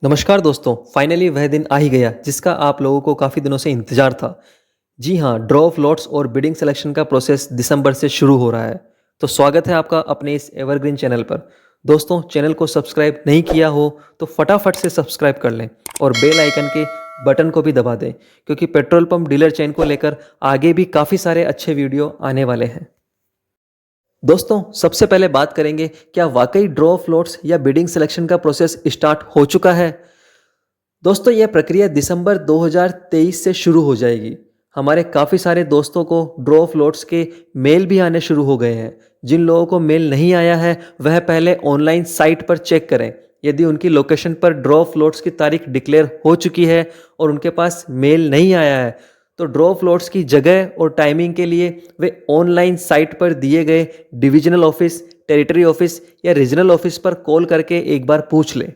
नमस्कार दोस्तों, फाइनली वह दिन आ ही गया जिसका आप लोगों को काफ़ी दिनों से इंतज़ार था। जी हाँ, ड्रॉ ऑफ लॉट्स और बिडिंग सिलेक्शन का प्रोसेस दिसंबर से शुरू हो रहा है। तो स्वागत है आपका अपने इस एवरग्रीन चैनल पर। दोस्तों, चैनल को सब्सक्राइब नहीं किया हो तो फटाफट से सब्सक्राइब कर लें और बेल आइकन के बटन को भी दबा दें, क्योंकि पेट्रोल पंप डीलर चेन को लेकर आगे भी काफ़ी सारे अच्छे वीडियो आने वाले हैं। दोस्तों, सबसे पहले बात करेंगे, क्या वाकई ड्रॉ ऑफ लॉट्स या बिडिंग सिलेक्शन का प्रोसेस स्टार्ट हो चुका है? दोस्तों, यह प्रक्रिया दिसंबर 2023 से शुरू हो जाएगी। हमारे काफ़ी सारे दोस्तों को ड्रॉ ऑफ लॉट्स के मेल भी आने शुरू हो गए हैं। जिन लोगों को मेल नहीं आया है वह पहले ऑनलाइन साइट पर चेक करें। यदि उनकी लोकेशन पर ड्रॉ ऑफ लॉट्स की तारीख डिक्लेयर हो चुकी है और उनके पास मेल नहीं आया है, तो ड्रॉ ऑफ लॉट्स की जगह और टाइमिंग के लिए वे ऑनलाइन साइट पर दिए गए डिविजनल ऑफिस, टेरिटरी ऑफिस या रीजनल ऑफिस पर कॉल करके एक बार पूछ लें।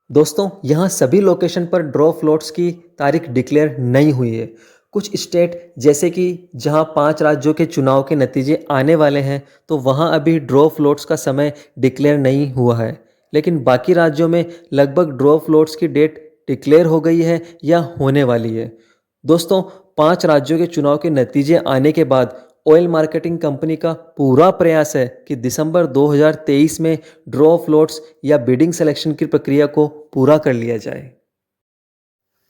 दोस्तों, यहाँ सभी लोकेशन पर ड्रॉ फ्लोट्स की तारीख डिक्लेयर नहीं हुई है। कुछ स्टेट जैसे कि जहाँ 5 राज्यों के चुनाव के नतीजे आने वाले हैं, तो वहाँ अभी ड्रॉ फ्लोट्स का समय डिक्लेयर नहीं हुआ है। लेकिन बाकी राज्यों में लगभग ड्रॉ फ्लोट्स की डेट डिक्लेयर हो गई है या होने वाली है। दोस्तों, 5 राज्यों के चुनाव के नतीजे आने के बाद ऑयल मार्केटिंग कंपनी का पूरा प्रयास है कि दिसंबर 2023 में ड्रॉ ऑफ लॉट्स या बिडिंग सिलेक्शन की प्रक्रिया को पूरा कर लिया जाए।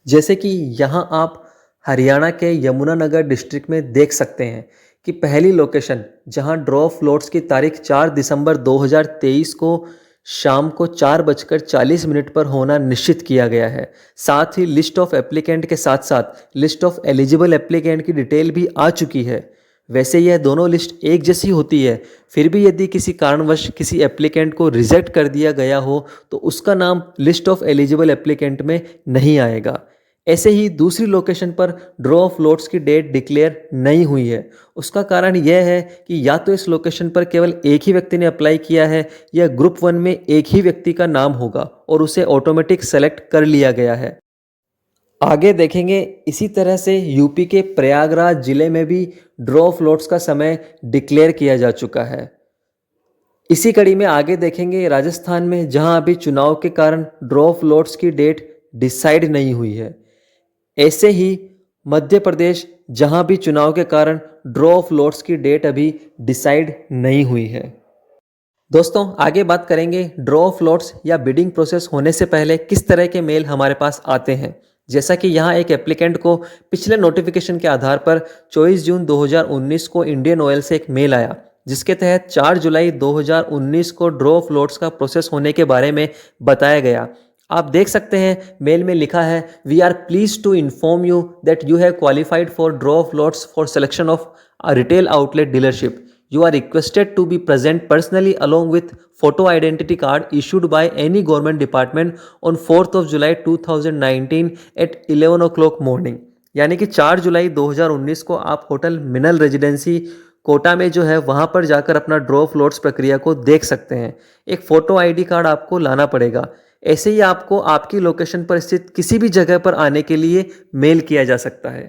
जैसे कि यहाँ आप हरियाणा के यमुनानगर डिस्ट्रिक्ट में देख सकते हैं कि पहली लोकेशन जहाँ ड्रॉ ऑफ लॉट्स की तारीख 4 दिसंबर 2023 को शाम को 4:40 पर होना निश्चित किया गया है। साथ ही लिस्ट ऑफ एप्लीकेंट के साथ साथ लिस्ट ऑफ एलिजिबल एप्लीकेंट की डिटेल भी आ चुकी है। वैसे यह दोनों लिस्ट एक जैसी होती है, फिर भी यदि किसी कारणवश किसी एप्लीकेंट को रिजेक्ट कर दिया गया हो तो उसका नाम लिस्ट ऑफ एलिजिबल एप्लीकेंट में नहीं आएगा। ऐसे ही दूसरी लोकेशन पर ड्रॉ ऑफ लॉट्स की डेट डिक्लेयर नहीं हुई है। उसका कारण यह है कि या तो इस लोकेशन पर केवल एक ही व्यक्ति ने अप्लाई किया है या ग्रुप 1 में एक ही व्यक्ति का नाम होगा और उसे ऑटोमेटिक सेलेक्ट कर लिया गया है। आगे देखेंगे, इसी तरह से यूपी के प्रयागराज जिले में भी ड्रॉ ऑफ लॉट्स का समय डिक्लेयर किया जा चुका है। इसी कड़ी में आगे देखेंगे राजस्थान में, जहां अभी चुनाव के कारण ड्रॉ ऑफ लॉट्स की डेट डिसाइड नहीं हुई है। ऐसे ही मध्य प्रदेश, जहां भी चुनाव के कारण ड्रॉ ऑफ लॉट्स की डेट अभी डिसाइड नहीं हुई है। दोस्तों, आगे बात करेंगे ड्रॉ ऑफ लॉट्स या बिडिंग प्रोसेस होने से पहले किस तरह के मेल हमारे पास आते हैं। जैसा कि यहाँ एक एप्लीकेंट को पिछले नोटिफिकेशन के आधार पर 24 जून 2019 को इंडियन ऑयल से एक मेल आया, जिसके तहत 4 जुलाई 2019 को ड्रॉ ऑफ लॉट्स का प्रोसेस होने के बारे में बताया गया। आप देख सकते हैं मेल में लिखा है, we are please to inform you that you have qualified for draw of lots for selection of a retail outlet dealership. You are requested to be present personally along with photo identity card issued by any government department on 4th of July 2019 at 11 o'clock morning. यानी कि 4 जुलाई 2019 को आप hotel मिनल residency Kota में जो है वहाँ पर जाकर अपना ड्रॉ ऑफ लॉट्स प्रक्रिया को देख सकते हैं। एक फ़ोटो आईडी कार्ड आपको लाना पड़ेगा। ऐसे ही आपको आपकी लोकेशन पर स्थित किसी भी जगह पर आने के लिए मेल किया जा सकता है।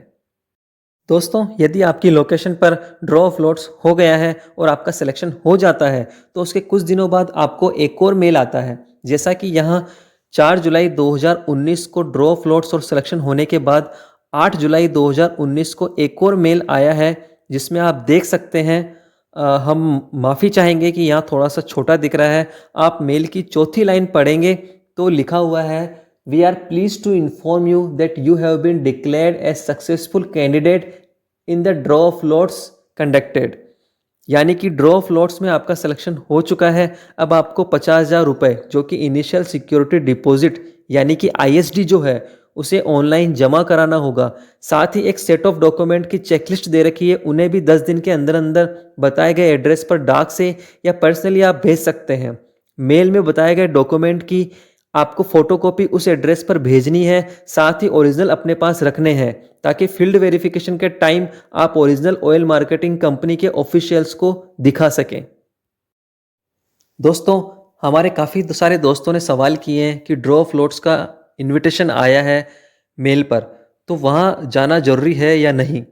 दोस्तों, यदि आपकी लोकेशन पर ड्रॉ ऑफ लॉट्स हो गया है और आपका सिलेक्शन हो जाता है तो उसके कुछ दिनों बाद आपको एक और मेल आता है। जैसा कि यहाँ 4 जुलाई 2019 को ड्रॉ ऑफ लॉट्स और सिलेक्शन होने के बाद 8 जुलाई 2019 को एक और मेल आया है, जिसमें आप देख सकते हैं, हम माफ़ी चाहेंगे कि यहाँ थोड़ा सा छोटा दिख रहा है। आप मेल की चौथी लाइन पढ़ेंगे तो लिखा हुआ है, We are pleased to inform you that you have been declared as successful candidate in the draw of lots conducted. यानी कि ड्रॉ ऑफ लॉट्स में आपका सिलेक्शन हो चुका है। अब आपको 50,000 रुपये, जो कि इनिशियल सिक्योरिटी डिपॉजिट यानी कि ISD जो है, उसे ऑनलाइन जमा कराना होगा। साथ ही एक सेट ऑफ डॉक्यूमेंट की चेकलिस्ट दे रखी है, उन्हें भी 10 दिन के अंदर अंदर बताए गए एड्रेस पर डाक से या पर्सनली आप भेज सकते हैं। मेल में बताए गए डॉक्यूमेंट की आपको फोटोकॉपी उस एड्रेस पर भेजनी है। साथ ही ओरिजिनल अपने पास रखने हैं, ताकि फील्ड वेरिफिकेशन के टाइम आप ओरिजिनल ऑयल मार्केटिंग कंपनी के ऑफिशियल्स को दिखा सकें। दोस्तों, हमारे काफ़ी सारे दोस्तों ने सवाल किए हैं कि ड्रॉ ऑफ लॉट्स का इनविटेशन आया है मेल पर, तो वहाँ जाना ज़रूरी है या नहीं।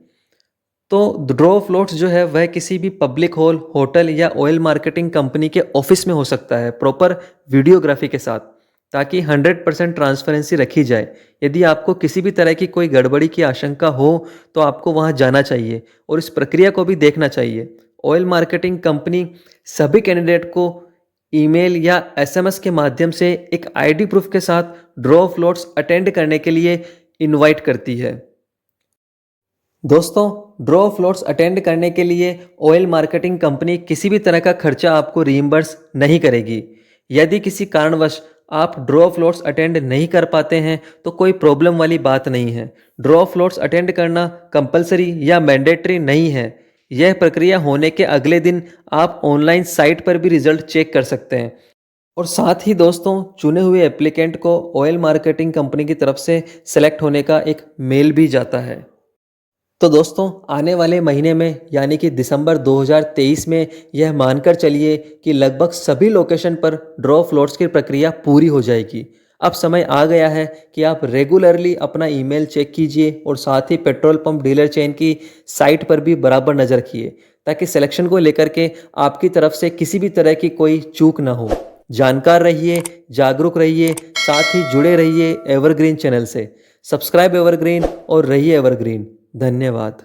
तो ड्रॉ ऑफ लॉट्स जो है वह किसी भी पब्लिक हॉल, होटल या ऑयल मार्केटिंग कंपनी के ऑफिस में हो सकता है, प्रॉपर वीडियोग्राफी के साथ, ताकि 100% ट्रांसपेरेंसी रखी जाए। यदि आपको किसी भी तरह की कोई गड़बड़ी की आशंका हो तो आपको वहां जाना चाहिए और इस प्रक्रिया को भी देखना चाहिए। ऑयल मार्केटिंग कंपनी सभी कैंडिडेट को ईमेल या एसएमएस के माध्यम से एक आईडी प्रूफ के साथ ड्रॉ ऑफ लॉट्स अटेंड करने के लिए इनवाइट करती है। दोस्तों, ड्रॉ ऑफ लॉट्स अटेंड करने के लिए ऑयल मार्केटिंग कंपनी किसी भी तरह का खर्चा आपको रीइंबर्स नहीं करेगी। यदि किसी कारणवश आप ड्रॉ ऑफ लॉट्स अटेंड नहीं कर पाते हैं तो कोई प्रॉब्लम वाली बात नहीं है। ड्रॉ ऑफ लॉट्स अटेंड करना कंपलसरी या मैंडेटरी नहीं है। यह प्रक्रिया होने के अगले दिन आप ऑनलाइन साइट पर भी रिजल्ट चेक कर सकते हैं। और साथ ही दोस्तों, चुने हुए एप्लीकेंट को ऑयल मार्केटिंग कंपनी की तरफ से सेलेक्ट होने का एक मेल भी जाता है। तो दोस्तों, आने वाले महीने में यानी कि दिसंबर 2023 में यह मानकर चलिए कि लगभग सभी लोकेशन पर ड्रॉ ऑफ लॉट्स की प्रक्रिया पूरी हो जाएगी। अब समय आ गया है कि आप रेगुलरली अपना ईमेल चेक कीजिए और साथ ही पेट्रोल पंप डीलर चेन की साइट पर भी बराबर नज़र रखिए, ताकि सिलेक्शन को लेकर के आपकी तरफ से किसी भी तरह की कोई चूक ना हो। जानकार रहिए, जागरूक रहिए, साथ ही जुड़े रहिए एवरग्रीन चैनल से। सब्सक्राइब एवरग्रीन और रहिए एवरग्रीन। धन्यवाद।